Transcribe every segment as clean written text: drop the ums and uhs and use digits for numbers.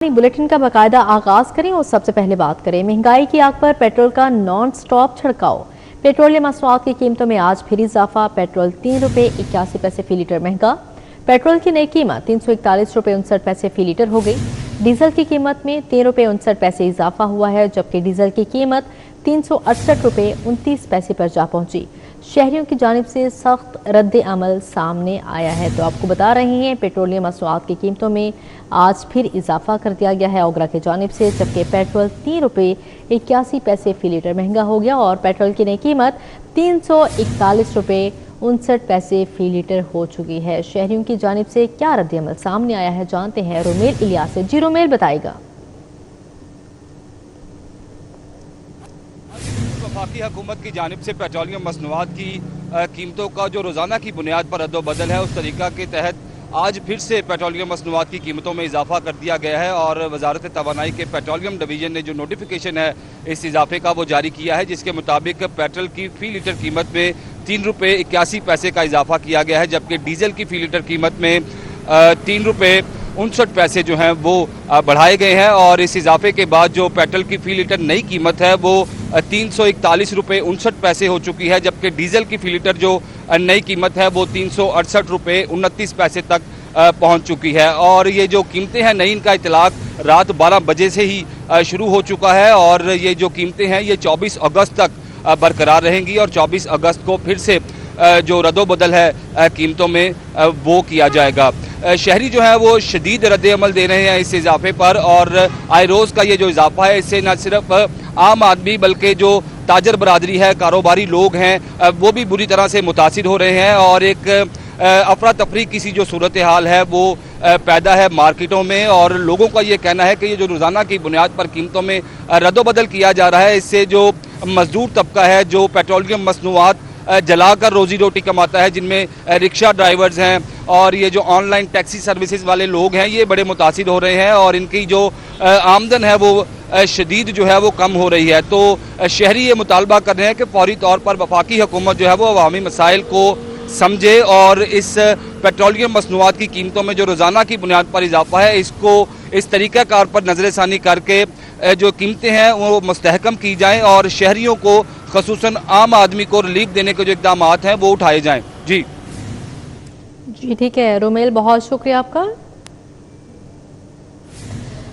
Bulletin का बाकायदा आगाज करें और सबसे पहले बात करें महंगाई की आग पर पेट्रोल का नॉन स्टॉप छिड़काव। पेट्रोलियम मसनूआत की कीमतों में आज फिर इजाफा। पेट्रोल ₹3.81 फी लीटर महंगा। पेट्रोल की नई कीमत ₹341.59 फी लीटर हो गई। डीजल की कीमत में ₹3.59 इजाफा हुआ है, जबकि डीजल की कीमत ₹368.29 पर जा पहुंची। शहरियों की जानिब से सख्त रद्द अमल सामने आया है। तो आपको बता रहे हैं पेट्रोलियम मसनूआत की कीमतों में आज फिर इजाफा कर दिया गया है ओगरा की जानिब से, जबकि पेट्रोल ₹3.81 फी लीटर महंगा हो गया और पेट्रोल की नई कीमत ₹341.59 फी लीटर हो चुकी है। शहरियों की जानिब से क्या रद्द अमल सामने आया है, जानते हैं रोमेल इलियास से। जी रोमेल, बताएगा। वफाकी हुकूमत की जानिब से पेट्रोलियम मसनूआत की कीमतों का जो रोज़ाना की बुनियाद पर रद्द-ओ-बदल है, उस तरीका के तहत आज फिर से पेट्रोलियम मसनूआत की कीमतों में इजाफा कर दिया गया है और वजारत तवानाई के पेट्रोलियम डिवीजन ने जो नोटिफिकेशन है इस इजाफे का वो जारी किया है, जिसके मुताबिक पेट्रोल की फ़ी लीटर कीमत में ₹3.81 का इजाफा किया गया है, जबकि डीजल की फ़ी लीटर कीमत में ₹3.59 जो हैं वो बढ़ाए गए हैं। और इस इजाफे के बाद जो पेट्रोल की फ़ी लीटर नई कीमत है वो ₹341.59 हो चुकी है, जबकि डीजल की फ़ी लीटर जो नई कीमत है वो ₹368.29 तक पहुंच चुकी है। और ये जो कीमतें हैं नई, इनका इतलाक रात 12 बजे से ही शुरू हो चुका है और ये जो कीमतें हैं ये 24 अगस्त तक बरकरार रहेंगी और 24 अगस्त को फिर से जो रद्द-ओ-बदल है कीमतों में वो किया जाएगा। शहरी जो है वो शदीद रद्द अमल दे रहे हैं इस इजाफे पर और आए रोज़ का ये जो इजाफा है इससे न सिर्फ आम आदमी बल्कि जो ताजर बरादरी है, कारोबारी लोग हैं, वो भी बुरी तरह से मुतासिर हो रहे हैं और एक अफरा तफरी की सी जो सूरत हाल है वो पैदा है मार्केटों में। और लोगों का ये कहना है कि ये जो रोज़ाना की बुनियाद पर कीमतों में रद्द-ओ-बदल किया जा रहा है, इससे जो मजदूर तबका है जो पेट्रोलियम मसनूआत जलाकर रोजी रोटी कमाता है, जिनमें रिक्शा ड्राइवर्स हैं और ये जो ऑनलाइन टैक्सी सर्विसेज वाले लोग हैं, ये बड़े मुतासिर हो रहे हैं और इनकी जो आमदन है वो शदीद जो है वो कम हो रही है। तो शहरी ये मुतालबा कर रहे हैं कि फौरी तौर पर वफाकी हुकूमत जो है वो अवामी मसाइल को समझे और इस पेट्रोलियम मसनूआत की कीमतों में जो रोज़ाना की बुनियाद पर इजाफा है इसको इस तरीक़ाकार पर नज़रसानी करके जो कीमतें हैं वो मुस्तहकम की जाएँ और शहरियों को ख़ुसूसन आम आदमी को रिलीफ देने के जो इक़दाम हैं वो उठाए जाएँ। जी ठीक है रोमेल, बहुत शुक्रिया आपका।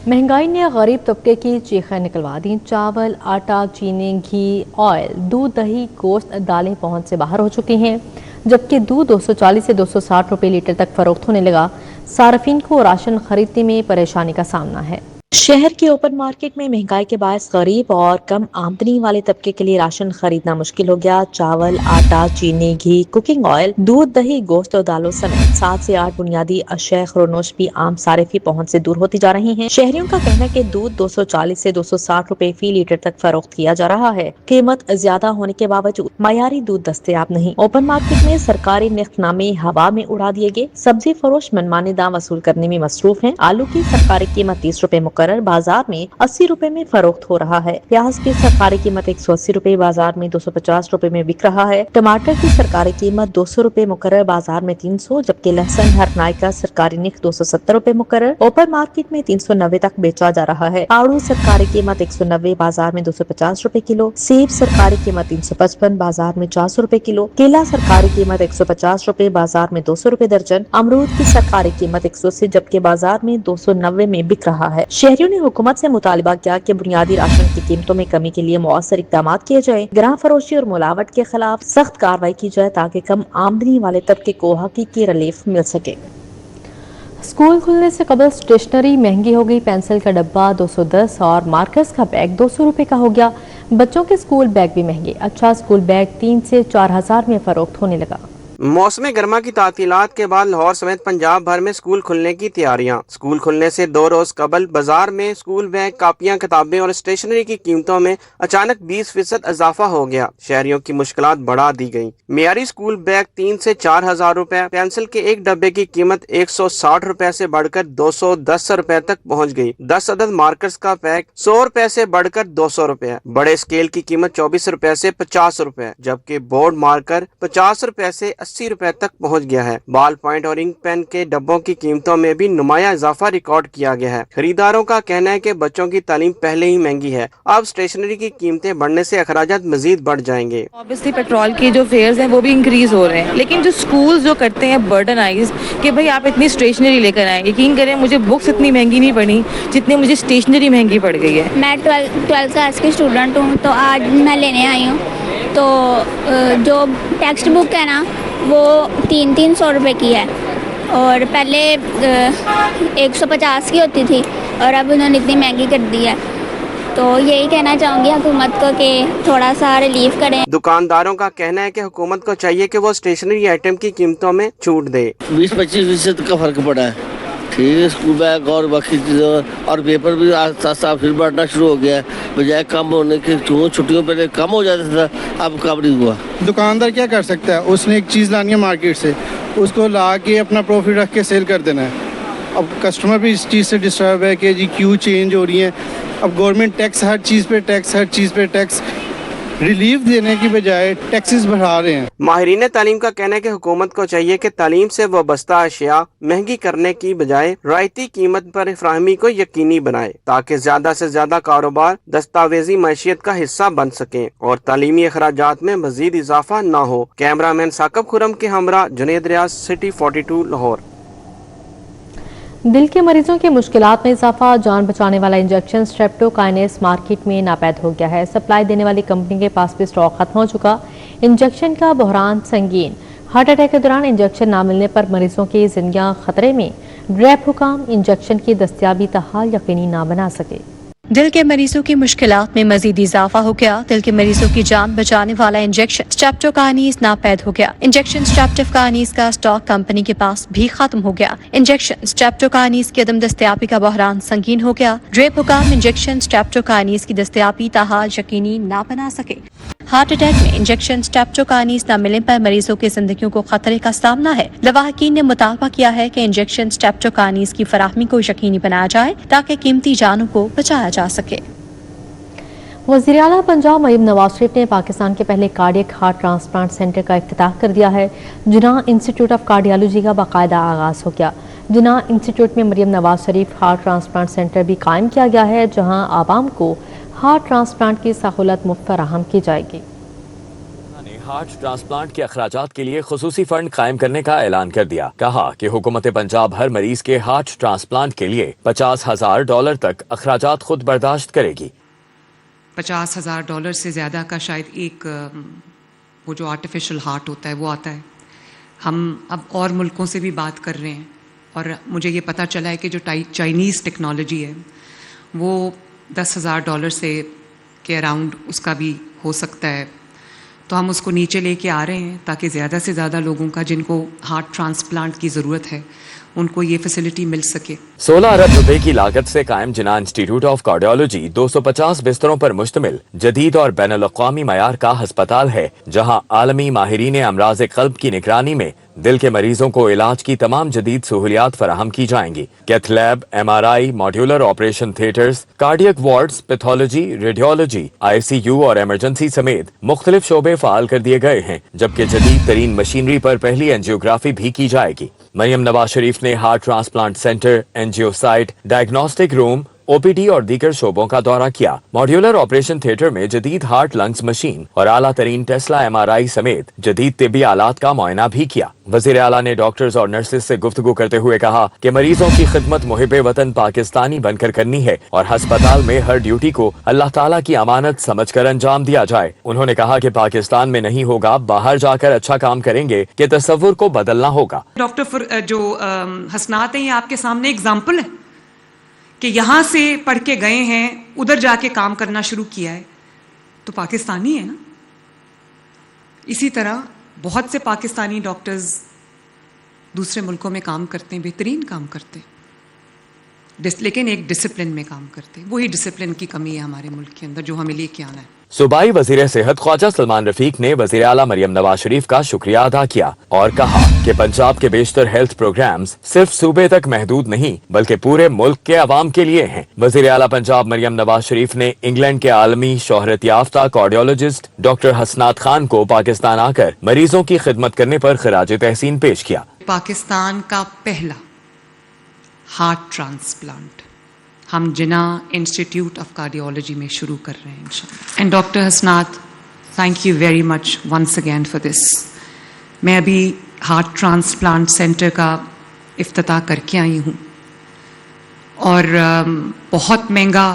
महंगाई ने गरीब तबके की चीखें निकलवा दी। चावल, आटा, चीनी, घी, ऑयल, दूध, दही, गोश्त, दालें पहुंच से बाहर हो चुकी हैं, जबकि दूध 240 से 260 रुपए लीटर तक फरोख्त होने लगा। सार्फिन को राशन खरीदने में परेशानी का सामना है। शहर के ओपन मार्केट में महंगाई के बायस गरीब और कम आमदनी वाले तबके के लिए राशन खरीदना मुश्किल हो गया। चावल, आटा, चीनी, घी, कुकिंग ऑयल, दूध, दही, गोश्त और दालों समेत 7 से 8 बुनियादी अशिया ख़ुरनोश भी आम सारिफ की पहुंच से दूर होती जा रही हैं। शहरियों का कहना है कि दूध 240 से 260 रुपए फी लीटर तक फरोख्त किया जा रहा है। कीमत ज्यादा होने के बावजूद मयारी दूध दस्तयाब नहीं। ओपन मार्केट में सरकारी निखनामे हवा में उड़ा दिए गए। सब्जी फरोश मनमाने दाम वसूल करने में मसरूफ है। आलू की सरकारी कीमत 30 रुपए मुकर्रर बाजार में 80 रुपए में फरोख्त हो रहा है। प्याज की सरकारी कीमत 180 रुपए बाजार में 250 रुपए में बिक रहा है। टमाटर की सरकारी कीमत 200 रुपए मुकर्रर बाजार में 300, जबकि लहसुन हरनाई का सरकारी निख 270 रुपए मुकर्रर ओपन मार्केट में 390 तक बेचा जा रहा है। आड़ू सरकारी कीमत 190 बाजार में 250 रुपए किलो। सेब सरकारी कीमत 355 बाजार में 400 रुपए किलो। केला सरकारी कीमत 150 रुपए बाजार में 200 रुपए दर्जन। अमरूद की सरकारी कीमत 180, जबकि बाजार में 290 में बिक रहा है। शहरियों ने हुकूमत से मुतालबा किया कि बुनियादी राशन की कीमतों में कमी के लिए मौसर इक़दाम किए जाए। ग्राह फरोशी और मिलावट के खिलाफ सख्त कार्रवाई की जाए ताकि कम आमदनी वाले तबके को हकीकी रिलीफ मिल सके। स्कूल खुलने से कबल स्टेशनरी महंगी हो गई। पेंसिल का डब्बा 210 और मार्कर्स का बैग 200 रुपए का हो गया। बच्चों के स्कूल बैग भी महंगे। अच्छा स्कूल बैग 3 से 4 हजार में फरोख्त होने लगा। मौसम गर्मा की तातीलात के बाद लाहौर समेत पंजाब भर में स्कूल खुलने की तैयारियां। स्कूल खुलने से 2 रोज कबल बाजार में स्कूल बैग, कापियां, किताबें और स्टेशनरी की कीमतों में अचानक 20% इजाफा हो गया। शहरियों की मुश्किलात बढ़ा दी गयी। मियारी स्कूल बैग 3 से 4 हजार रुपए, पेंसिल के एक डब्बे की कीमत 160 रुपए से बढ़कर 210 रुपए तक पहुँच गयी। 10 अदद मार्कर्स का पैक 100 रुपए से बढ़कर 200 रुपए। बड़े स्केल की कीमत 24 रुपए से 50 रुपए, जबकि बोर्ड मार्कर 50 रुपए से 80 रुपए तक पहुंच गया है। बॉल पॉइंट और इंक पेन के डब्बों की कीमतों में भी नुमाया इजाफा रिकॉर्ड किया गया है। खरीदारों का कहना है कि बच्चों की तालीम पहले ही महंगी है, अब स्टेशनरी की कीमतें बढ़ने से अखराजात मजीद बढ़ जाएंगे। ऑब्वियसली पेट्रोल के जो फेयर्स हैं वो भी इंक्रीज हो रहे हैं, लेकिन जो स्कूल्स जो करते हैं बर्डनाइज कि भाई आप इतनी स्टेशनरी लेकर आए, यकीन करें मुझे बुक्स इतनी महंगी नहीं पड़ी जितनी मुझे स्टेशनरी महंगी पड़ गई है। मैं 12th क्लास की स्टूडेंट हूँ, तो आज मैं लेने आई हूँ। तो जो टेक्स्ट बुक है ना वो 300 रुपये की है, और पहले 150 की होती थी और अब उन्होंने इतनी महंगी कर दी है। तो यही कहना चाहूँगी हुकूमत को कि थोड़ा सा रिलीफ करें। दुकानदारों का कहना है कि हुकूमत को चाहिए कि वो स्टेशनरी आइटम की कीमतों में छूट दे। 20-25% का फर्क पड़ा है। ठीक है, स्कूल बैग और बाकी चीज़ों और पेपर भी साथ साथ फिर बढ़ना शुरू हो गया है, बजाय कम होने के। छुट्टियों पहले कम हो जाता था, अब कम नहीं हुआ। दुकानदार क्या कर सकता है, उसने एक चीज़ लानी है मार्केट से, उसको ला के अपना प्रॉफिट रख के सेल कर देना है। अब कस्टमर भी इस चीज़ से डिस्टर्ब है कि जी क्यों चेंज हो रही है। अब गवर्नमेंट टैक्स हर चीज़ पे टैक्स रिलीफ देने की बजाय टैक्सेस बढ़ा रहे हैं। माहिरीन तालीम का कहना है कि हुकूमत को चाहिए कि तालीम से वाबस्ता अशिया महंगी करने की बजाय रायती कीमत पर फराहमी को यकीनी बनाए, ताकि ज्यादा से ज्यादा कारोबार दस्तावेजी मैशियत का हिस्सा बन सकें और तालीमी अखराजात में मजीद इजाफा न हो। कैमरामैन साकब खुरम के हमरा जुनेद रियाज, सिटी 42 लाहौर। दिल के मरीजों की मुश्किलात में इजाफा, जान बचाने वाला इंजेक्शन स्ट्रेप्टोकाइनेस मार्केट में नापैद हो गया है। सप्लाई देने वाली कंपनी के पास भी स्टॉक खत्म हो चुका। इंजेक्शन का बहरान संगीन। हार्ट अटैक के दौरान इंजेक्शन ना मिलने पर मरीजों की जिंदगियां खतरे में। ड्रैप हुकाम इंजेक्शन की दस्तियाबी तहाल यकीनी ना बना सके। दिल के मरीजों की मुश्किलात में मजीद इजाफा हो गया। दिल के मरीजों की जान बचाने वाला इंजेक्शन स्ट्रेप्टोकाइनेस नापैद हो गया। इंजेक्शन स्ट्रेप्टोकाइनेस का स्टॉक कंपनी के पास भी खत्म हो गया। इंजेक्शन स्ट्रेप्टोकाइनेस की अदम दस्तयाबी का बहरान संगीन हो गया। ड्रेप हुकाम इंजेक्शन स्ट्रेप्टोकाइनेस की दस्तयाबी ताहाल यकीनी ना बना सके। हार्ट अटैक में इंजेक्शन स्ट्रेप्टोकाइनेस न मिलने पर मरीजों की जिंदगियों को खतरे का सामना है। लवाहकीन ने मुतालबा किया है कि इंजेक्शन स्ट्रेप्टोकाइनेस की फराहमी को यकीनी बनाया जाए ताकि कीमती जानों को बचाया जा सके। वज़ीर आला पंजाब मरीम नवाज शरीफ ने पाकिस्तान के पहले कार्डियक हार्ट ट्रांसप्लांट सेंटर का इफ्तिताह कर दिया है। जिन्ना इंस्टीट्यूट ऑफ कार्डियोलॉजी का बाकायदा आगाज हो गया। जिन्ना इंस्टीट्यूट में Maryam Nawaz Sharif heart transplant centre भी कायम किया गया है, जहाँ आवाम को हार्ट ट्रांसप्लांट की सहूलत मुफ्त फराहम की जाएगी। हार्ट ट्रांसप्लांट के अखराजात के लिए खुसूसी फंड कायम करने का ऐलान कर दिया। कहा कि हुकूमत पंजाब हर मरीज के हार्ट ट्रांसप्लांट के लिए $50,000 तक अखराजात खुद बर्दाश्त करेगी। $50,000 से ज़्यादा का शायद एक वो जो आर्टिफिशियल हार्ट होता है वो आता है। हम अब और मुल्कों से भी बात कर रहे हैं और मुझे ये पता चला है कि जो चाइनीज़ टेक्नोलॉजी है वो $10,000 से के अराउंड उसका भी हो सकता है। तो हम उसको नीचे लेके आ रहे हैं ताकि ज़्यादा से ज़्यादा लोगों का जिनको हार्ट ट्रांसप्लांट की ज़रूरत है उनको ये फैसिलिटी मिल सके। 16 अरब रुपए की लागत से कायम जिन्ना इंस्टीट्यूट ऑफ कार्डियोलॉजी 250 बिस्तरों पर मुश्तमिल जदीद और बैनुल अक़वामी मयार का अस्पताल है, जहां आलमी माहिरीन अमराज क़ल्ब की निगरानी में दिल के मरीजों को इलाज की तमाम जदीद सहूलियात फराहम की जाएंगी। Cath lab, MRI, modular operation theatres, cardiac wards, pathology, radiology, ICU और एमरजेंसी समेत मुख्तलिफ शोबे फाल कर दिए गए हैं, जबकि जदीद तरीन मशीनरी पर पहली एंजियोग्राफी भी की जाएगी। मरियम नवाज शरीफ ने heart transplant centre, angio site, diagnostic room, OPD और दीगर शोबों का दौरा किया। मॉड्यूलर ऑपरेशन थिएटर में जदीद हार्ट लंग्स मशीन और आला तरीन टेस्ला MRI समेत जदीद तिब्बी आलात का मुआयना भी किया। वज़ीर आला ने डॉक्टर्स और नर्सेज से गुफ्तगू करते हुए कहा कि मरीजों की खिदमत मुहिब्बे वतन पाकिस्तानी बनकर करनी है और अस्पताल में हर ड्यूटी को अल्लाह ताला की अमानत समझकर अंजाम दिया जाए। उन्होंने कहा कि पाकिस्तान में नहीं होगा, बाहर जाकर अच्छा काम करेंगे कि तसव्वुर को बदलना होगा। डॉक्टर जो हसनात है ये आपके सामने एग्जाम्पल है कि यहाँ से पढ़ के गए हैं, उधर जाके काम करना शुरू किया है, तो पाकिस्तानी है ना। इसी तरह बहुत से पाकिस्तानी डॉक्टर्स दूसरे मुल्कों में काम करते हैं, बेहतरीन काम करते हैं, लेकिन एक डिसिप्लिन में काम करते हैं। वही डिसिप्लिन की कमी है हमारे मुल्क के अंदर जो हमें लेके आना है। सूबाई वजीर सेहत ख्वाजा सलमान रफीक ने वजीर आला मरियम नवाज शरीफ का शुक्रिया अदा किया और कहा कि पंजाब के बेशतर हेल्थ प्रोग्राम्स सिर्फ सूबे तक महदूद नहीं बल्कि पूरे मुल्क के अवाम के लिए हैं। वजीर आला पंजाब मरियम नवाज शरीफ ने इंग्लैंड के आलमी शोहरत याफ्ता कार्डियोलॉजिस्ट डॉक्टर हसनात खान को पाकिस्तान आकर मरीजों की खिदमत करने पर खराज तहसीन पेश किया। पाकिस्तान का पहला हार्ट ट्रांसप्लांट हम जिना इंस्टीट्यूट ऑफ कार्डियोलॉजी में शुरू कर रहे हैं इंशाल्लाह। And doctor Hasnat, thank you very much once again for this. मैं अभी हार्ट ट्रांसप्लांट सेंटर का इफ्तिताह करके आई हूँ और बहुत महंगा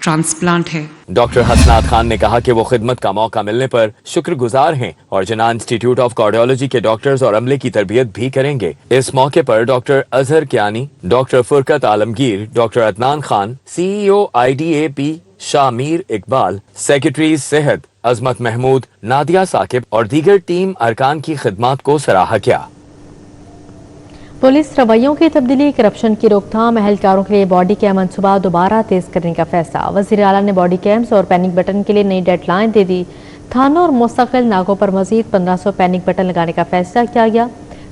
ट्रांसप्लांट है। डॉक्टर हसनात खान ने कहा कि वो खिदमत का मौका मिलने पर शुक्रगुजार हैं और जिना इंस्टीट्यूट ऑफ कार्डियोलॉजी के डॉक्टर्स और अमले की तरबियत भी करेंगे। इस मौके पर doctor Azhar Kiyani, doctor Furqat Alamgir, doctor Adnan Khan, CEO IDAP Shamir Iqbal, secretary सेहत अजमत महमूद, नादिया साकिब और दीगर टीम अरकान की खिदमत को सराहा किया। पुलिस रवैयों की तब्दीली, करप्शन की रोकथाम, अहलकारों के लिए बॉडी कैम मनसूबा दोबारा तेज करने का फैसला। वज़ीर आला ने बॉडी कैम्स और पैनिक बटन के लिए नई डेडलाइन दे दी। थानों और मुस्तकिल नाकों पर मजीद 1500 पैनिक बटन लगाने का फैसला किया गया।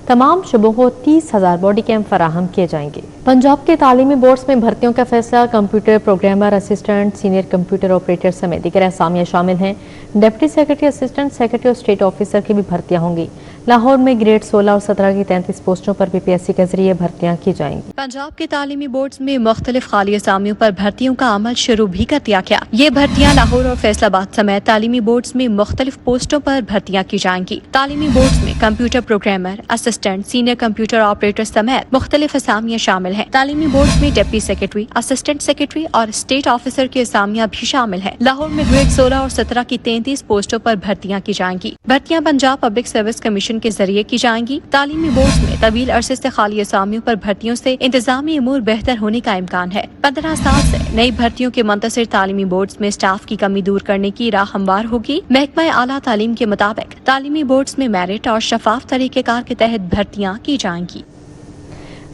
तमाम शुबों को 30,000 बॉडी कैम फराहम किए जाएंगे। पंजाब के तालीमी बोर्ड्स में भर्तियों का फैसला। Computer programmer, assistant, senior computer operator समेत दीगर असामियाँ शामिल हैं। डिप्टी सेक्रेटरी, असिस्टेंट सेक्रेटरी और स्टेट ऑफिसर की भी भर्तियाँ होंगी। लाहौर में ग्रेड 16 और 17 की 33 पोस्टों पर PPSC के जरिए भर्तियां की जाएंगी। पंजाब के तालीमी बोर्ड्स में मुख्तलिफ खाली असामियों पर भर्तियों का अमल शुरू भी कर दिया गया। ये भर्तियां लाहौर और फैसलाबाद समेत तालीमी बोर्ड्स में मुख्तलिफ पोस्टों पर भर्तियां की जाएंगी। तालीमी बोर्ड्स में computer programmer, assistant, senior computer operator समेत मुख्तलिफ असामियां शामिल हैं। तालीमी बोर्ड्स में डिप्टी सेक्रेटरी, असिस्टेंट सेक्रेटरी और स्टेट ऑफिसर की असामियां भी शामिल है। लाहौर में ग्रेड 16 और 17 की 33 पोस्टों पर भर्तियां की जाएंगी। भर्तियां पंजाब पब्लिक सर्विस कमीशन के जरिए की जाएंगी। तालीमी बोर्ड में तवील अरसे से खाली असामियों पर भर्तियों से इंतजामी अमूर बेहतर होने का इम्कान है। 15 साल से नई भर्तियों के मुंतसिर तालीमी बोर्ड में स्टाफ की कमी दूर करने की राह हमवार होगी। महकमा आला तालीम के मुताबिक तालीमी बोर्ड में मेरिट और शफाफ तरीकेकार के तहत भर्तियाँ की जाएंगी।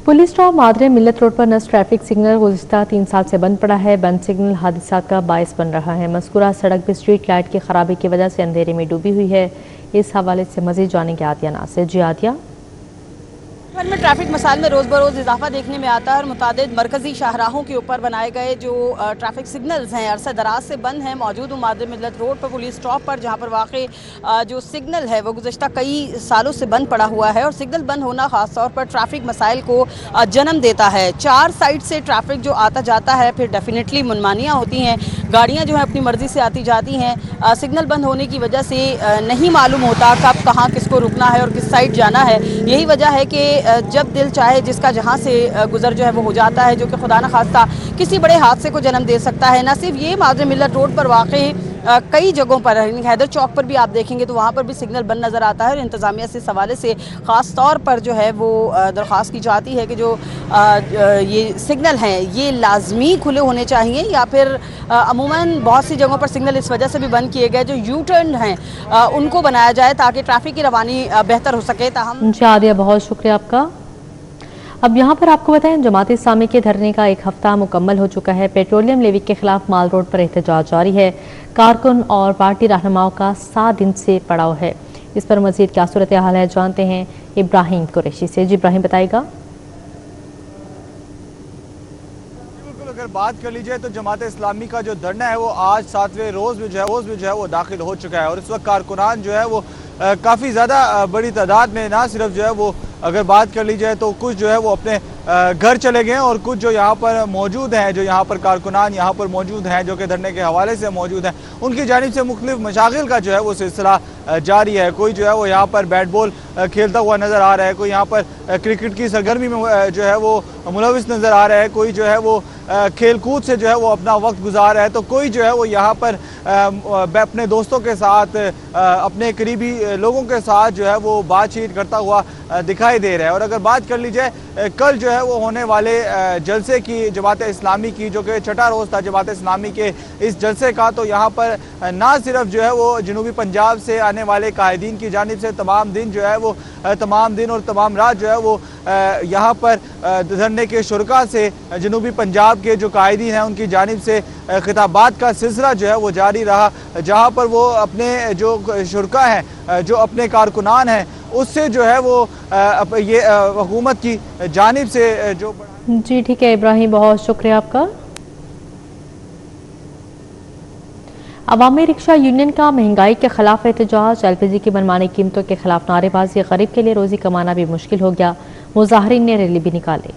पुलिस स्टॉप मादरे मिल्लत रोड पर नस ट्रैफिक सिग्नल गुज़िश्ता 3 साल से बंद पड़ा है। बंद सिग्नल हादसात का बायस बन रहा है। मज़कूरा सड़क भी स्ट्रीट लाइट की खराबी की वजह से अंधेरे में डूबी हुई है। इस हवाले से मजीद जानेंगे आदिया नासिर। जी आदिया। भर में ट्रैफिक मसाइल में रोज़ बरोज़ इजाफा देखने में आता है और मुतादिद मरकज़ी शाहराहों के ऊपर बनाए गए जो ट्रैफिक सिग्नल्स हैं अरसा दराज से बंद हैं। मौजूद हूँ मादरे मिल्लत रोड पर पुलिस स्टॉप पर, जहाँ पर वाक़ई जो सिग्नल है वो गुज़श्ता कई सालों से बंद पड़ा हुआ है और सिग्नल बंद होना ख़ास तौर पर ट्रैफिक मसाइल को जन्म देता है। 4 साइड से ट्रैफिक जो आता जाता है, फिर डेफिनेटली मनमानियाँ होती हैं, गाड़ियाँ जो हैं अपनी मर्ज़ी से आती जाती हैं। सिग्नल बंद होने की वजह से नहीं मालूम होता कब कहाँ किसको रुकना है और किस साइड जाना है। यही वजह है कि जब दिल चाहे जिसका जहाँ से गुजर जो है वो हो जाता है, जो कि खुदा न खास्ता किसी बड़े हादसे को जन्म दे सकता है। न सिर्फ ये मादरे मिल्लत रोड पर वाक़ई कई जगहों पर, हैदर चौक पर भी आप देखेंगे तो वहाँ पर भी सिग्नल बंद नज़र आता है और इंतज़ामिया से इस हवाले से ख़ास तौर पर जो है वो दरख्वास्त की जाती है कि जो ये सिग्नल हैं ये लाजमी खुले होने चाहिए या फिर अमूमन बहुत सी जगहों पर सिग्नल इस वजह से भी बंद किए गए जो यू टर्न हैं उनको बनाया जाए ताकि ट्रैफिक की रवानी बेहतर हो सके। ताहम जी आदिया, बहुत शुक्रिया आपका। अब यहाँ पर आपको बताएं, जमात इस्लामी के धरने का 1 हफ्ता मुकम्मल हो चुका है। पेट्रोलियम लेवी के खिलाफ माल रोड पर एहतजाज जारी है। कारकुन और पार्टी रहनुमाओं का 7 दिन से पड़ाव है। इस पर मजीद क्या सूरत हाल है जानते हैं इब्राहिम कुरैशी से। जी इब्राहिम बताएगा। अगर बात कर ली जाए तो जमात इस्लामी का जो धरना है वो आज 7वें रोज़ में जो है वो दाखिल हो चुका है और इस वक्त कारकुनान जो है वो काफ़ी ज़्यादा बड़ी तादाद में ना सिर्फ जो है वो अगर बात कर ली जाए तो कुछ जो है वो अपने घर चले गए और कुछ जो यहाँ पर मौजूद हैं, जो यहाँ पर कारकुनान यहाँ पर मौजूद हैं जो कि धरने के हवाले से मौजूद हैं, उनकी जानिब से मुख्तलिफ मशागिल का जो है वो सिलसिला जारी है। कोई जो है वो यहाँ पर बैट बॉल खेलता हुआ नज़र आ रहा है, कोई यहाँ पर क्रिकेट की सरगर्मी में जो है वो मुलविस नज़र आ रहा है, कोई जो है वो खेल कूद से जो है वो अपना वक्त गुजार रहा है, तो कोई जो है वो यहाँ पर अपने दोस्तों के साथ, अपने करीबी लोगों के साथ जो है वो बातचीत करता हुआ दिखाई दे रहा है। और अगर बात कर ली जाए कल जो है वो होने वाले जलसे की, जमात इस्लामी की जो कि 6ठा रोज़ था जमात इस्लामी के इस जलसे का, तो यहाँ पर ना सिर्फ जो है वो जनूबी पंजाब से आने वाले कायदीन की जानिब से तमाम दिन जो है वो तमाम दिन और तमाम रात जो है वो यहाँ पर धरने के शुरका से जनूबी पंजाब के जो कायदीन हैं उनकी जानिब से खिताबात का सिलसिला जो है वो जारी रहा, जहाँ पर वो अपने जो शुरका हैं, जो अपने कारकुनान हैं, उससे जो है वो ये हुकूमत की जानिब से जो जी ठीक है इब्राहिम, बहुत शुक्रिया आपका। अवामी रिक्शा यूनियन का महंगाई के खिलाफ एहतजाज, एलपीजी की मनमानी कीमतों के खिलाफ नारेबाजी, गरीब के लिए रोजी कमाना भी मुश्किल हो गया, मुजाहरीन ने रैली भी निकाली।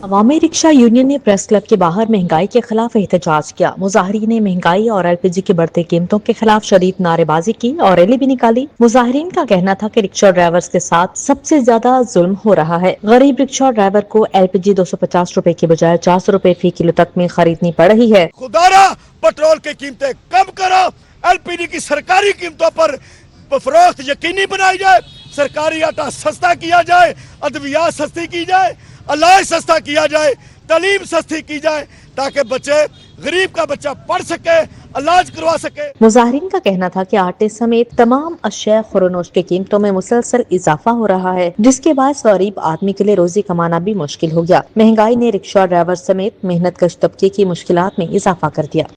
अवामी रिक्शा यूनियन ने प्रेस क्लब के बाहर महंगाई के खिलाफ एहतजाज किया। मुजाहरीन ने महंगाई और एलपीजी की बढ़ती कीमतों के खिलाफ शदीद नारेबाजी की और रैली भी निकाली। मुजाहरीन का कहना था कि रिक्शा ड्राइवर्स के साथ सबसे ज्यादा जुल्म हो रहा है। गरीब रिक्शा ड्राइवर को एलपीजी 250 रुपए की बजाय 400 रुपए फी किलो तक में खरीदनी पड़ रही है। खुदारा पेट्रोल की कीमतें कम करो, एलपीजी की सरकारी कीमतों पर फरोख्त यकीनी बनाई जाए, सरकारी आटा सस्ता किया जाए, अद्वियात सस्ती की जाए, इलाज सस्ता किया जाए, तालीम सस्ती की जाए, ताकि बच्चे गरीब का बच्चा पढ़ सके, इलाज करवा सके। मुजाहरीन का कहना था कि आटे समेत तमाम अशिया खुरनोश की कीमतों में मुसलसल इजाफा हो रहा है, जिसके बाद गरीब आदमी के लिए रोजी कमाना भी मुश्किल हो गया। महंगाई ने रिक्शा ड्राइवर समेत मेहनत कश तबके की मुश्किलात में इजाफा कर दिया।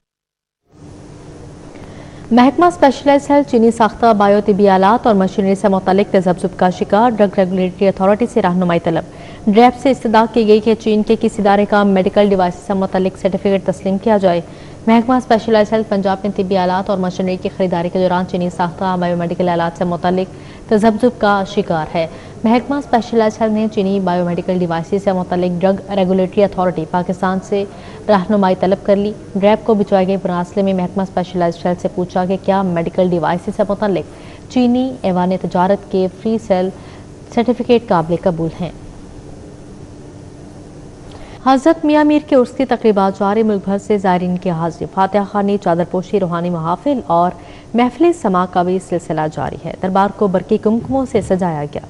महकमा स्पेशलाइज हेल्थ चीनी साख्ता बायो तिबी आलात और मशीनरी से मुतल्लिक तजब्जुब का शिकार, ड्रग रेगुलेटरी अथॉरिटी से रहनुमाई तलब। ड्रैब से इस्तदा की गई कि चीन के किसी इदारे का मेडिकल डिवाइस से मुतल्लिक सर्टिफिकेट तस्लीम किया जाए। महकमा स्पेशलाइज हेल्थ पंजाब में तिबी आलात और मशीनरी की खरीदारी के दौरान चीनी साख्ता बायोमेडिकल आलात से मुतल्लिक तजब्जुब का शिकार है। महकमा स्पेशलाइज हेल्थ ने चीनी बायोमेडिकल डिवाइस से मुतल्लिक ड्रग रेगुलेटरी अथॉरिटी पाकिस्तान से रहनुमाई तलब कर ली। ड्रैब को भिजवाए गए मुरासले में महकमा स्पेशलाइज हेल्थ से पूछा कि क्या मेडिकल डिवाइस से मुतल्लिक चीनी ऐवान तजारत के फ्री सेल सर्टिफिकेट काबिल कबूल हैं। हज़रत मियाँ मीर के उर्स की तकरीबात जारी, मुल्क भर से ज़ायरीन की हाजिरी, फातिहा खानी, चादरपोशी, रूहानी महाफिल और महफिल समा का भी सिलसिला जारी है। दरबार को बरकी कुमकुमों से सजाया गया।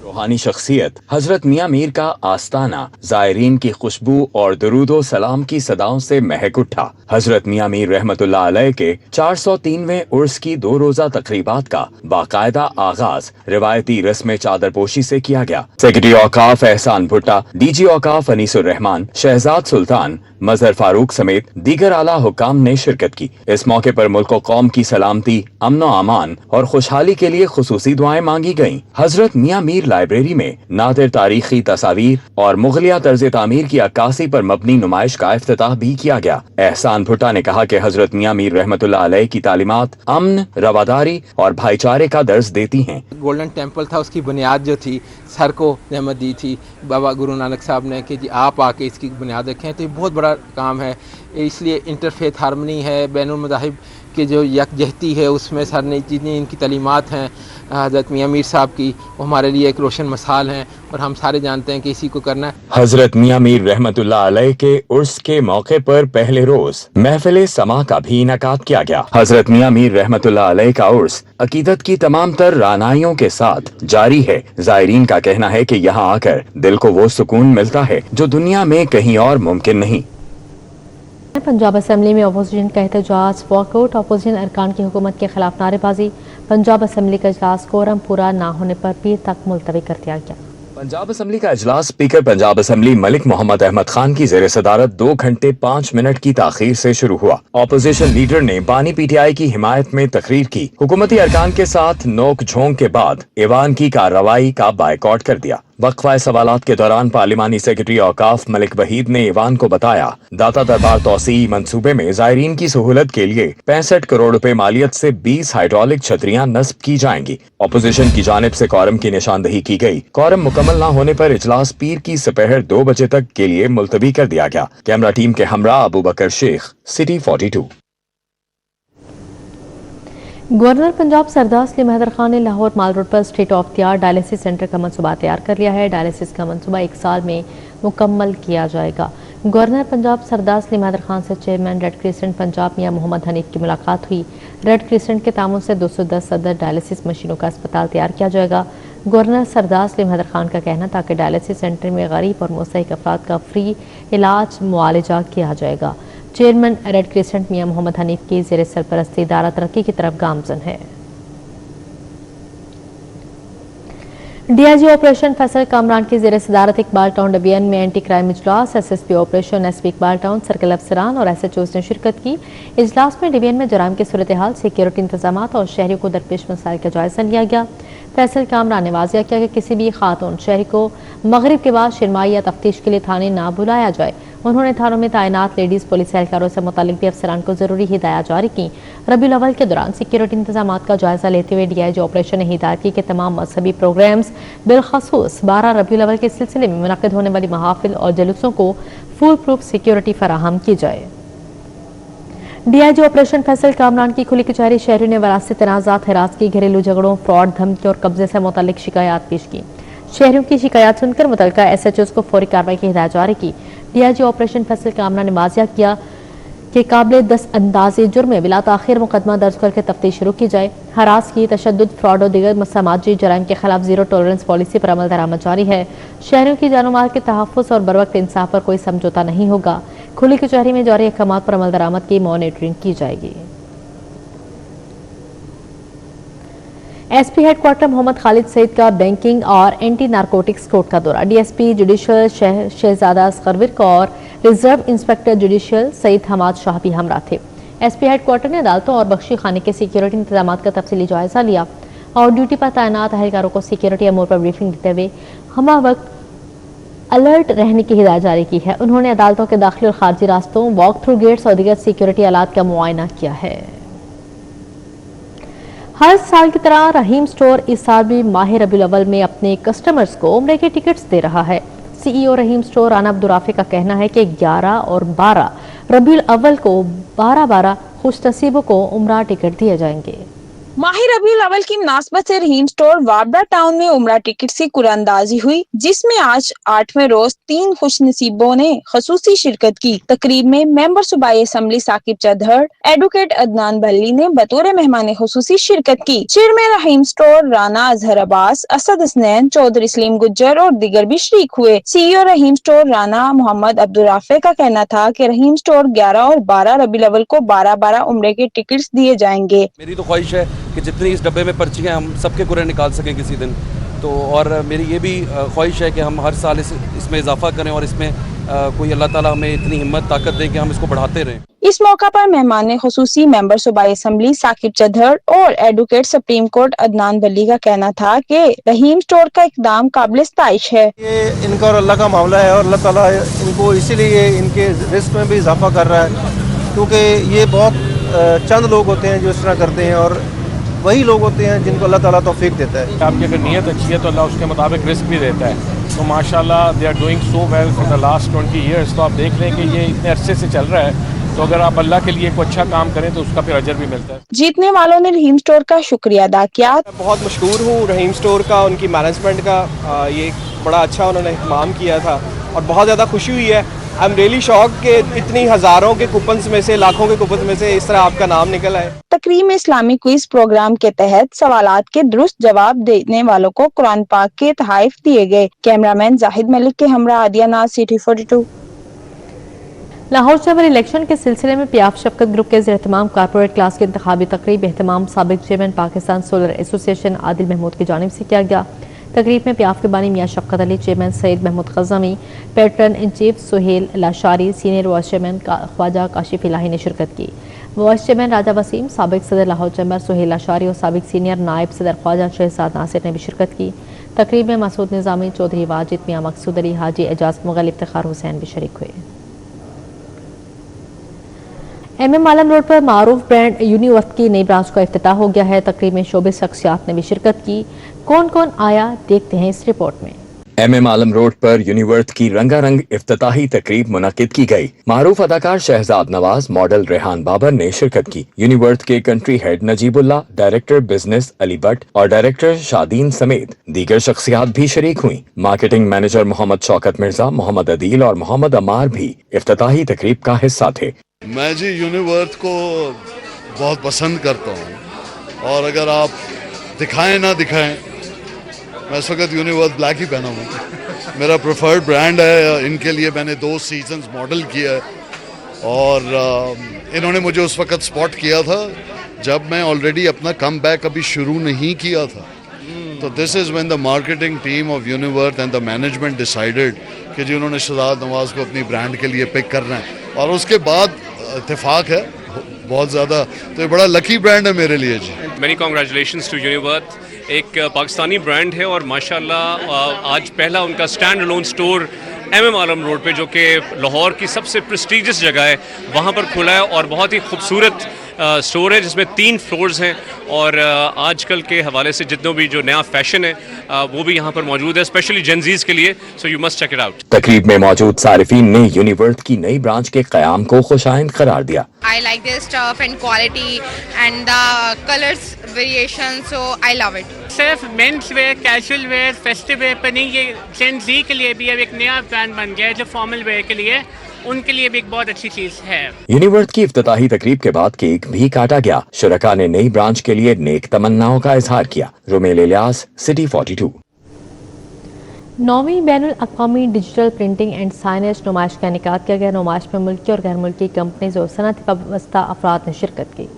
रूहानी शख्सियत हजरत मियाँ मीर का आस्ताना ज़ायरीन की खुशबू और दरूदो सलाम की सदाओं से महक उठा। हजरत मियाँ मीर रहमतुल्लाह अलैह के 403वें उर्स की 2 रोजा तकरीबात का बाकायदा आगाज रिवायती रस्म चादरपोशी से किया गया। सेक्रेटरी औकाफ एहसान भुट्टा, डीजी औकाफ अनीसुर रहमान, शहजाद सुल्तान, मजहर फारूक समेत दीगर आला हुक्काम ने शिरकत की। इस मौके पर मुल्क व कौम की सलामती, अमन व अमान और खुशहाली के लिए खुसूसी दुआएं मांगी गईं। हजरत मियाँ मीर लाइब्रेरी में नादिर तारीखी तस्वीर और मुगलिया तर्ज तामीर की अक्कासी पर मबनी नुमाइश का इफ्तिताह भी किया गया। एहसान भुट्टा ने कहा कि हजरत मियाँ मीर रहमतुल्लाह अलैह की तालीमात अमन, रवादारी और भाईचारे का दर्ज देती हैं। गोल्डन टेम्पल था, उसकी बुनियाद जो थी सर को रहमत दी थी बाबा गुरु नानक साहब ने कि जी आप आके इसकी बुनियाद रखें, तो ये बहुत बड़ा काम है। इसलिए इंटरफेथ हारमनी है, बैनुल मज़ाहिब की जो यकजहती है, उसमें सर ने जितनी इनकी तालीमात हैं हज़रत मियाँ मीर साहब की, वो हमारे लिए एक रोशन मिसाल हैं और हम सारे जानते हैं कि इसी को करना है। हजरत मियाँ मीर रहमतुल्लाह अलैह के उर्स के मौके पर पहले रोज महफिल समा का भी इनेकाद किया गया। हजरत मियाँ मीर रहमतुल्लाह अलैह का उर्स अकीदत की तमाम तर रानाइयों के साथ जारी है। ज़ायरीन का कहना है कि यहाँ आकर दिल को वो सुकून मिलता है जो दुनिया में कहीं और मुमकिन नहीं। पंजाब असेंबली में अपोजिशन का एहतजाज, वॉकआउट, अपोजिशन अरकान की हुकूमत के खिलाफ नारेबाजी। पंजाब असेंबली का इजलास कोरम पूरा ना होने पर पीर तक मुलतवी कर दिया गया। पंजाब असेंबली का इजलास स्पीकर पंजाब असेंबली मलिक मोहम्मद अहमद खान की जेर सदारत 2 घंटे 5 मिनट की ताखीर से शुरू हुआ। ऑपोजिशन लीडर ने बानी पीटीआई की हिमायत में तकरीर की। हुकूमती अरकान के साथ नोक झोंक के बाद ऐवान की कार्रवाई का बायकॉट कर दिया। वक्फा सवालात के दौरान पार्लिमानी सेक्रेटरी औकाफ मलिक वहीद ने ऐवान को बताया दाता दरबार तौसी मंसूबे में ज़ायरीन की सहूलत के लिए 65 करोड़ रुपए मालियत से 20 हाइड्रोलिक छतरियां नस्ब की जाएंगी। ऑपोजिशन की जानिब से कॉरम की निशानदही की गई। कॉरम मुकम्मल न होने पर इजलास पीर की दोपहर 2 बजे तक के लिए मुलतवी कर दिया गया। कैमरा टीम के हमरा अबू बकर शेख, सिटी 42। गवर्नर पंजाब सरदार सलीम हैदर खान ने लाहौर माल रोड पर state of the art dialysis centre का मंसूबा तैयार कर लिया है। डायलिसिस का मंसूबा 1 साल में मुकम्मल किया जाएगा। गवर्नर पंजाब सरदार सलीम हैदर खान से चेयरमैन रेड क्रिसेंट पंजाब मियां मोहम्मद हनीफ की मुलाकात हुई। रेड क्रिसेंट के तामुन से 210 सदर डायलिसिस मशीनों का अस्पताल तैयार किया जाएगा। गवर्नर सरदार सलीम हैदर खान का कहना था कि डायलिसिस सेंटर में गरीब और मुस्तहिक अफराद का फ्री इलाज मुआलजा किया जाएगा। चेयरमैन रेड क्रिसेंट मियां मोहम्मद हनीफ की ज़ेर सरपरस्ती इदारा तरक्की की तरफ गामजन है। डीआईजी ऑपरेशन फैसल कामरान की ज़ेर सदारत इकबाल टाउन डिवीजन में एंटी क्राइम इजलास SSP operation SP Iqbal town circle अफसरान और एसएचओज ने शिरकत की। इजलास में डिवीजन में जराइम की सूरत हाल, सिक्योरिटी इंतजाम और शहरियों को दरपेश मसाइल का जायजा लिया गया। फैसल कामरान ने वाज़िया किया कि किसी भी खातून शहरी को मगरिब के बाद शर्माई या तफ्तीश के लिए थाने ना बुलाया जाए। उन्होंने थानों में तैनात लेडीज पुलिस एहलकारों से मुतालिक भी अफसरान को जरूरी हिदायत जारी की। रबीउल अव्वल के दौरान सिक्योरिटी इंतजाम का जायजा लेते हुए डीआईजी ऑपरेशन ने हिदायत की कि तमाम मजहबी प्रोग्राम्स बिलखसूस 12 रबीउल अव्वल के सिलसिले में मुनक्किद होने वाली महाफिल और जुलूसों को फुल प्रूफ सिक्योरिटी फराहम की जाए। डीआईजी ऑपरेशन फैसल कामरान की खुली कचहरी शहरियों ने वरासती तनाज़ात, हिरासती, घरेलू झगड़ों, फ्रॉड, धमकी और कब्जे से मुतालिक शिकायत पेश की। शहरियों की शिकायत सुनकर मुतल्लिका एसएचओज को फौरी कार्रवाई की हिदायत जारी की। डीआईजी ऑपरेशन फैसल कामरान ने वाज़िया किया कि काबिल 10 अंदाज़े जुर्म में बिला ताख़ीर मुकदमा दर्ज करके तफ्तीश शुरू की जाए। हरास की, तशद्दुद, फ्रॉड और दीगर समाजी जराइम के खिलाफ जीरो टॉलरेंस पॉलिसी पर अमल दरामद जारी है। शहरियों की जानो माल के तहफ़्फ़ुज़ और बरवक्त इंसाफ पर कोई समझौता नहीं होगा। खुली कचहरी में जारी अहकामात पर अमल दरामद की मॉनिटरिंग की जाएगी। एसपी हेडक्वार्टर मोहम्मद खालिद सईद का बैंकिंग और एंटी नारकोटिक्स कोर्ट का दौरा। डीएसपी जुडिशल शहजादा असगर विर्क और reserve inspector judicial Saeed Hammad Shah भी हमरा थे। एसपी हेडक्वार्टर ने अदालतों और बख्शी खाने के सिक्योरिटी इंतजाम का तफसीली जायजा लिया और ड्यूटी पर तैनात एहलकारों को सिक्योरिटी अमूर पर ब्रीफिंग देते हुए हमा वक्त अलर्ट रहने की हिदायत जारी की है। उन्होंने अदालतों के दाखिली और खारजी रास्तों, वॉक थ्रू गेट्स और दीगर सिक्योरिटी आलात का मुआयना किया है। हर साल की तरह रहीम स्टोर इस साल भी माह रबीउल अव्वल में अपने कस्टमर्स को उम्रे के टिकट्स दे रहा है। सीईओ रहीम स्टोर राना अब्दुर्राफी का कहना है कि 11 और 12 रबीउल अव्वल को 12-12 खुशनसीबों को उम्रा टिकट दिए जाएंगे। माह रबीउल अव्वल की मुनासबत से रहीम स्टोर वाबरा टाउन में उम्रा टिकट की कुरानंदाजी हुई, जिसमें आज 8वें रोज 3 खुशनसीबों ने खसूसी शिरकत की। तकरीब में मेंबर सूबाई असम्बली साकिब चौधरी, एडवोकेट अदनान भल्ली ने बतौर मेहमान खसूसी शिरकत की। चेयरमैन रहीम स्टोर राना अजहर अब्बास, असद हसनैन, चौधरी सलीम गुज्जर और दीगर भी शरीक हुए। सीईओ रहीम स्टोर राना मोहम्मद अब्दुर्राफे का कहना था कि रहीम स्टोर 11 और 12 रबीउल अव्वल को 12-12 उम्रे के टिकट्स दिए जाएंगे। मेरी तो ख्वाहिश है कि जितनी इस डब्बे में पर्ची हैं हम सबके कुरे निकाल सकें किसी दिन। तो और मेरी ये भी ख्वाहिश है कि हम हर साल इसमें इजाफा करें और इसमें कोई अल्लाह ताला हमें इतनी हिम्मत ताकत दे कि हम इसको बढ़ाते रहें। इस मौका पर मेहमान खसूसी मेंबर सूबाई असम्बली साकिब चौधरी और एडवोकेट सुप्रीम कोर्ट अदनान बल्ली का कहना था कि रहीम स्टोर का इकदाम काबिल सताइश है। ये इनका और अल्लाह का मामला है और अल्लाह ताला इनको इसीलिए इनके रिस्क में भी इजाफा कर रहा है, क्योंकि ये बहुत चंद लोग होते हैं जो इस तरह करते हैं और वही लोग होते हैं जिनको अल्लाह ताला तौफीक देता है। आपकी अगर नीयत अच्छी है तो अल्लाह उसके मुताबिक रिस्क भी देता है। तो माशाल्लाह they are doing so well for the last 20 years. तो आप देख लें कि ये इतने अरसे से चल रहा है, तो अगर आप अल्लाह के लिए कोई अच्छा काम करें तो उसका फिर अजर भी मिलता है। जीतने वालों ने रहीम स्टोर का शुक्रिया अदा किया। बहुत मशहूर हूँ रहीम स्टोर का, उनकी मैनेजमेंट का ये बड़ा अच्छा उन्होंने इहतमाम किया था और बहुत ज़्यादा खुशी हुई है। आई एम रियली शॉक कि इतनी हज़ारों के कूपन्स में से, लाखों के कूपन्स में से इस तरह आपका नाम निकल आए। तकरीब में इस्लामी क्विज प्रोग्राम के तहत सवालात के दुरुस्त जवाब देने वालों को कुरान पाक के तोहफे दिए गए। कैमरामैन जाहिद मलिक के हमरा आदिया नाज, सिटी 42। लाहौर चैम्बर इलेक्शन के सिलसिले में पियाफ शफकत ग्रुप के ज़ेर-ए-एहतमाम कारपोरेट क्लास की इंतखाबी तकरीब एहतमाम साबिक chairman Pakistan solar association Adil Mahmood की जानिब से किया गया। तकरीब में पियाफ के बानी Mian Shafqat Ali, chairman Syed Mahmood Kazmi, patron in chief Suhail Lashari, senior vice chairman Khawaja Kashif Elahi ने शिरकत की। वाइस चेयरमैन राजा वसीम, साबिक सदर लाहौर चैम्बर सुहेल लाशारी और साबिक सीनियर नायब सदर ख्वाजा शहजाद नासिर ने भी शिरकत की। तकरीब में मसूद निज़ामी, चौधरी वाजिद, मियां मकसूद अली, हाजी एजाज मुगल, इफ्तिखार हुसैन भी शरीक हुए। MM आलम रोड पर मारूफ ब्रांड यूनिवर्थ की नई ब्रांच का इफ्तिताह हो गया है। तकरीब में शोबे शख्सियात ने भी शिरकत की। कौन कौन आया, देखते हैं इस रिपोर्ट में। MM आलम रोड पर यूनिवर्थ की रंगारंग इफ्तिताही तकरीब मुनक्किद की गई। मारूफ अदाकार शहजाद नवाज, मॉडल रेहान बाबर ने शिरकत की। यूनिवर्थ के country head Najibullah, director business Ali Bhatt और डायरेक्टर शादीन समेत दीगर शख्सियात भी शरीक हुई। मार्केटिंग मैनेजर मोहम्मद शौकत मिर्जा, मोहम्मद अदील और मोहम्मद अमार भी इफ्तिताही तकरीब का हिस्सा थे। मैं जी यूनिवर्थ को बहुत पसंद करता हूँ और अगर आप दिखाएं ना दिखाएं, मैं इस वक्त यूनिवर्थ ब्लैक ही पहना हूँ। मेरा प्रेफर्ड ब्रांड है। इनके लिए मैंने 2 सीजन्स मॉडल किया है और इन्होंने मुझे उस वक्त स्पॉट किया था जब मैं ऑलरेडी अपना कम बैक अभी शुरू नहीं किया था तो this is when the marketing team of Uniworth and the management decided कि जी उन्होंने शहजाद नवाज को अपनी ब्रांड के लिए पिक करना है, और उसके बाद इत्तेफाक है बहुत ज़्यादा, तो ये बड़ा लकी ब्रांड है मेरे लिए जी। Many congratulations to Uniworth. एक पाकिस्तानी ब्रांड है और माशाल्लाह आज पहला उनका stand alone store MM Alam road पे, जो कि लाहौर की सबसे प्रेस्टीजियस जगह है, वहाँ पर खुला है और बहुत ही खूबसूरत स्टोर है जिसमें 3 फ्लोर्स हैं और आजकल के हवाले से जितनों भी जो नया फैशन है वो भी यहाँ पर मौजूद है, स्पेशली जेनजीज के लिए, so you must check it out. तकरीब में मौजूद सारिफीन ने यूनिवर्थ की नई ब्रांच के क़याम को खुशाइंद करार दिया। I like their stuff and quality and the colors variation, so I love it. सिर्फ men's wear, casual wear, festive where पर नहीं, ये जेन ज़ी के लिए भी अब एक नया ब्रांड बन गया है जो फॉर्मल वेयर के लिए, उनके लिए भी एक बहुत अच्छी चीज़ है। यूनिवर्थ की इफ्तिताही तकरीब के बाद केक भी काटा गया। शुरका ने नई ब्रांच के लिए नेक तमन्नाओं का इजहार किया। रुमेल इलियास, सिटी 42। 9वीं बैनुल अक़वामी डिजिटल प्रिंटिंग एंड साइनेज नुमाइश का इनेकाद किया गया। नुमाइश में मुल्की और गैर मुल्की कंपनीज और सनअत वाबस्ता अफराद ने शिरकत की।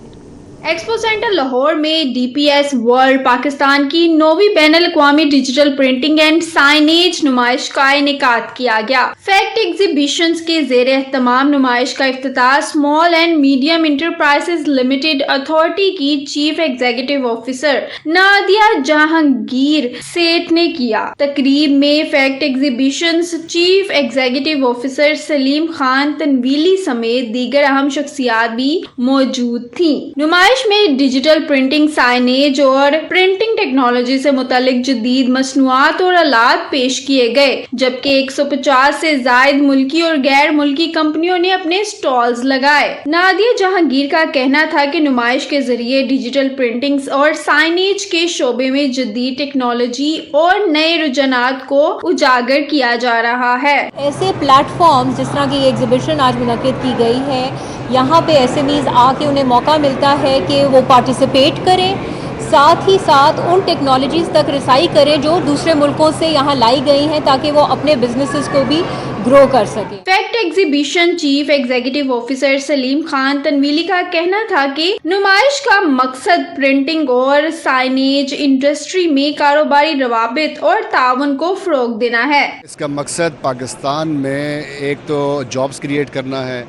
एक्सपो सेंटर लाहौर में DPS वर्ल्ड पाकिस्तान की 9वीं बैनुल अक़वामी डिजिटल प्रिंटिंग एंड साइनेज नुमाइश का इनेकाद किया गया। फैक्ट एग्जीबिशंस के ज़ेर एहतमाम नुमाइश का इफ्तिताह small and medium enterprises limited authority की chief executive officer Nadia Jahangir Seth ने किया। तकरीब में FACT exhibitions chief executive officer Saleem Khan Tanveeli समेत दीगर अहम शख्सियात भी मौजूद थी। नुमाइश में डिजिटल प्रिंटिंग, साइनेज और प्रिंटिंग टेक्नोलॉजी से मुतालिक जदीद मसनूआत और आलात पेश किए गए, जबकि 150 से जायद मुल्की और गैर मुल्की कंपनियों ने अपने स्टॉल्स लगाए। नादिया जहांगीर का कहना था कि नुमाइश के जरिए डिजिटल प्रिंटिंग और साइनेज के शोबे में जदीद टेक्नोलॉजी और नए रुझानात को उजागर किया जा रहा है। ऐसे प्लेटफॉर्म जिस तरह की एग्जीबिशन आज मुनक्किद की गई है, यहाँ पे SMEs आके उन्हें मौका मिलता है कि वो पार्टिसिपेट करें, साथ ही साथ उन टेक्नोलॉजीज़ तक रसाई करें जो दूसरे मुल्कों से यहाँ लाई गई हैं, ताकि वो अपने बिजनेसेस को भी ग्रो कर सके। FACT exhibition chief executive officer Saleem Khan Tanveeli का कहना था कि नुमाइश का मकसद प्रिंटिंग और साइनेज इंडस्ट्री में कारोबारी रवाबित और ताउन को फरोग देना है। इसका मकसद पाकिस्तान में एक तो जॉब्स क्रिएट करना है,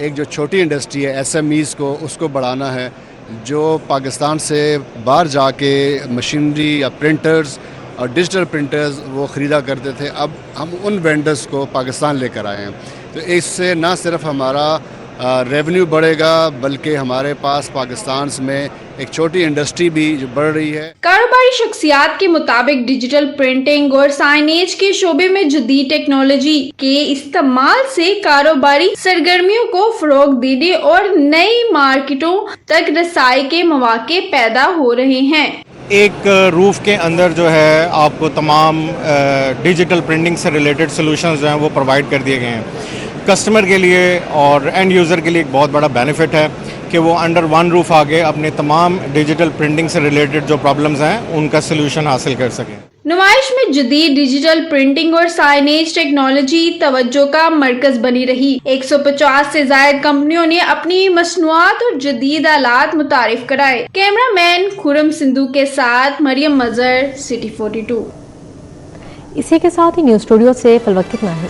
एक जो छोटी इंडस्ट्री है SMEs को उसको बढ़ाना है, जो पाकिस्तान से बाहर जाके मशीनरी या प्रिंटर्स और डिजिटल प्रिंटर्स वो ख़रीदा करते थे, अब हम उन वेंडर्स को पाकिस्तान लेकर आए हैं। तो इससे ना सिर्फ हमारा रेवेन्यू बढ़ेगा, बल्कि हमारे पास पाकिस्तान में एक छोटी इंडस्ट्री भी जो बढ़ रही है। कारोबारी शख्सियात के मुताबिक डिजिटल प्रिंटिंग और साइनेज के शोबे में जदीद टेक्नोलॉजी के इस्तेमाल से कारोबारी सरगर्मियों को फरोग देने और नई मार्केटों तक रसाई के मौके पैदा हो रहे हैं। एक रूफ के अंदर जो है आपको तमाम डिजिटल प्रिंटिंग से रिलेटेड सॉल्यूशंस जो हैं वो प्रोवाइड कर दिए गए हैं। कस्टमर के लिए और एंड यूज़र के लिए एक बहुत बड़ा बेनिफिट है कि वो अंडर वन रूफ आके अपने तमाम डिजिटल प्रिंटिंग से रिलेटेड जो प्रॉब्लम्स हैं उनका सलूशन हासिल कर सकें। नुमाइश में जदीद डिजिटल प्रिंटिंग और साइनेज टेक्नोलॉजी तवज्जो का मरकज बनी रही। 150 से ज्यादा कंपनियों ने अपनी मसनूआत और जदीद आलात मुतारिफ कराए। कैमरामैन खुरम सिंधु के साथ मरियम मजहर, सिटी 42। इसी के साथ ही न्यूज़ स्टूडियो से फिलवक्त इतना ही।